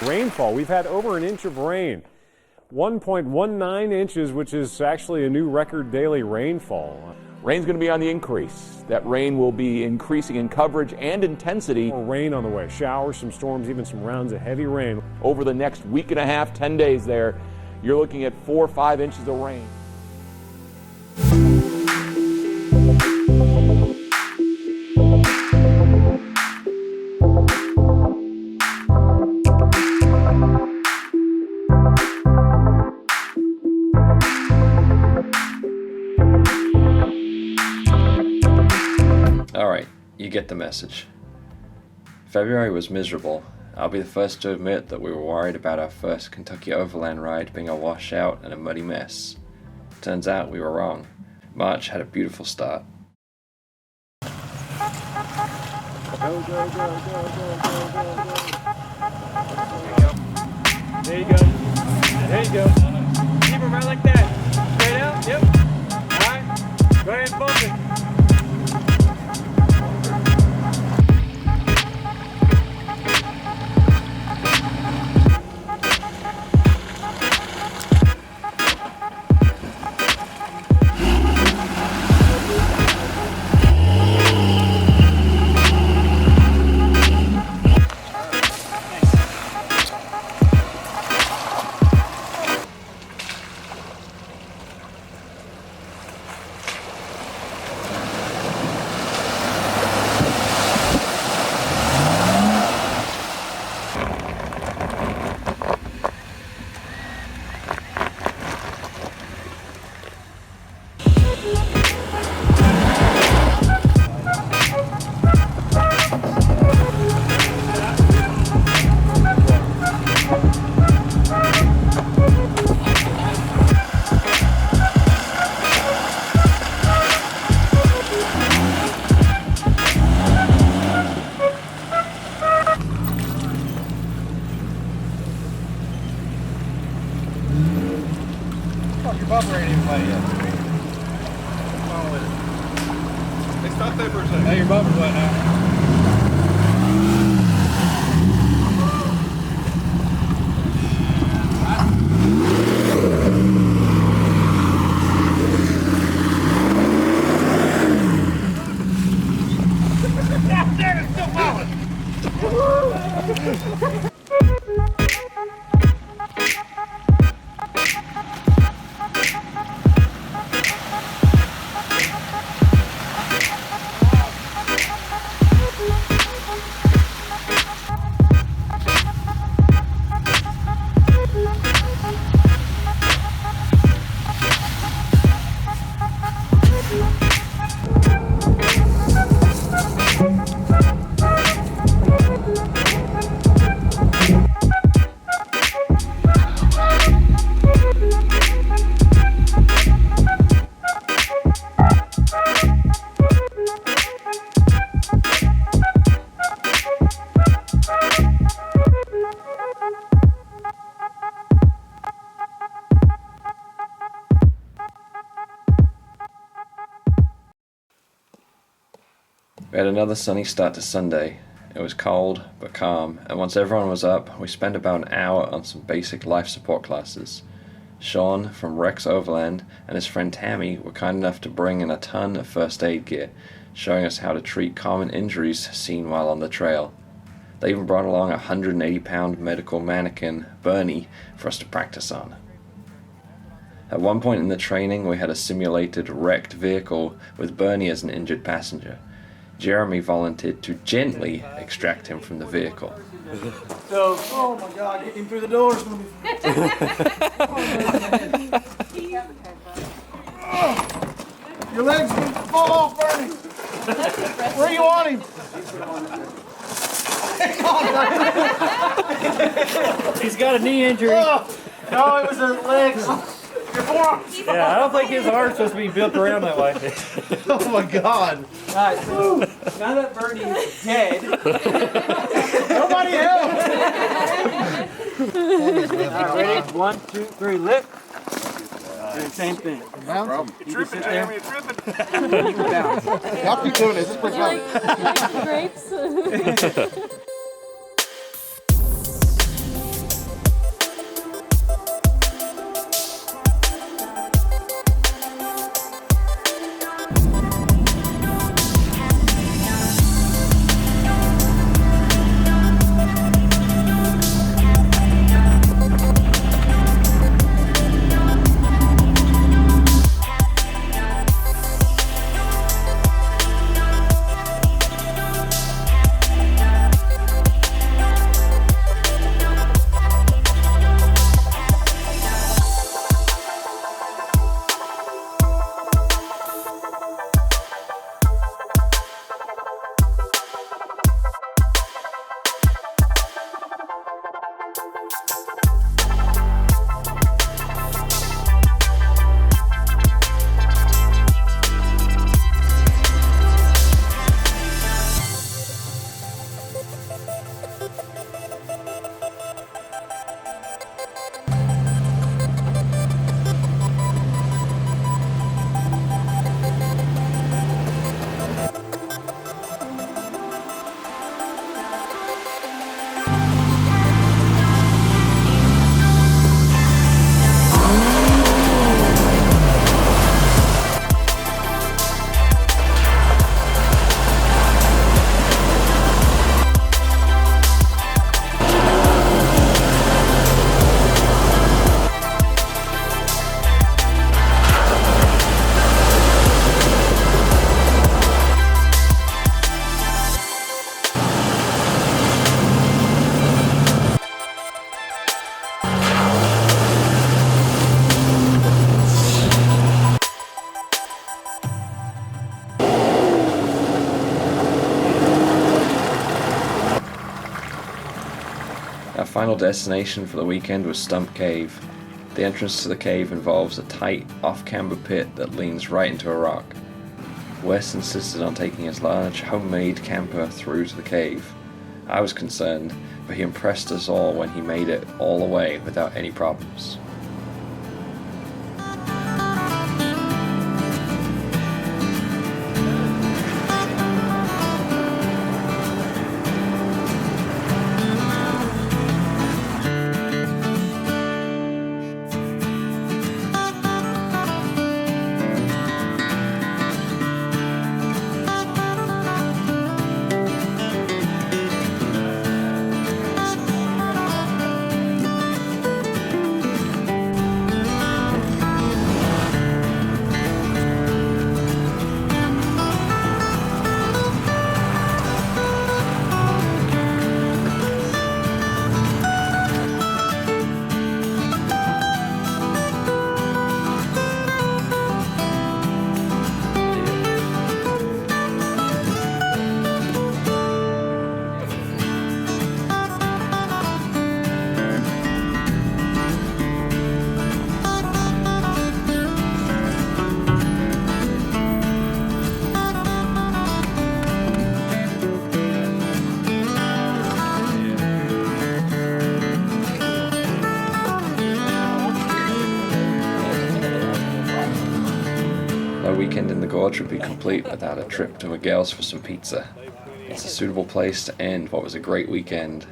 Rainfall, we've had over an inch of rain. 1.19 inches, which is actually a new record daily rainfall. Rain's going to be on the increase. That rain will be increasing in coverage and intensity. More rain on the way. Showers, some storms, even some rounds of heavy rain. Over the next week and a half, 10 days there, you're looking at 4 or 5 inches of rain. Alright, you get the message. February was miserable. I'll be the first to admit that we were worried about our first Kentucky Overland ride being a washout and a muddy mess. Turns out we were wrong. March had a beautiful start. Go, go, go, go, go, go, go, go. There you go. There you go. Keep them right like that. Straight out. Yep. All right. Go ahead and bump it. Your bumper ain't even wet yet. What's wrong with it? Hey, stop there for a second. Hey, your bumper's wet now. God damn, it's still falling! We had another sunny start to Sunday. It was cold, but calm, and once everyone was up, we spent about an hour on some basic life support classes. Sean from Rex Overland and his friend Tammy were kind enough to bring in a ton of first aid gear, showing us how to treat common injuries seen while on the trail. They even brought along a 180-pound medical mannequin, Bernie, for us to practice on. At one point in the training, we had a simulated wrecked vehicle with Bernie as an injured passenger. Jeremy volunteered to gently extract him from the vehicle. So, oh my God, getting through the door is going to be... Your legs are going to fall off, Bernie. Where do you want him? He's got a knee injury. Oh, no, it was the legs. Your forearm. Yeah, I don't think his arm's supposed to be built around that way. Oh my God. All right, so now that Bernie is dead, Nobody help. all right, ready? 1, 2, 3, lift. Same thing. You're tripping, Jeremy, you're tripping. Y'all keep doing this. This is pretty fun. Grapes. Our final destination for the weekend was Stump Cave. The entrance to the cave involves a tight, off-camber pit that leans right into a rock. Wes insisted on taking his large, homemade camper through to the cave. I was concerned, but he impressed us all when he made it all the way without any problems. No weekend in the gorge would be complete without a trip to Miguel's for some pizza. It's a suitable place to end what was a great weekend.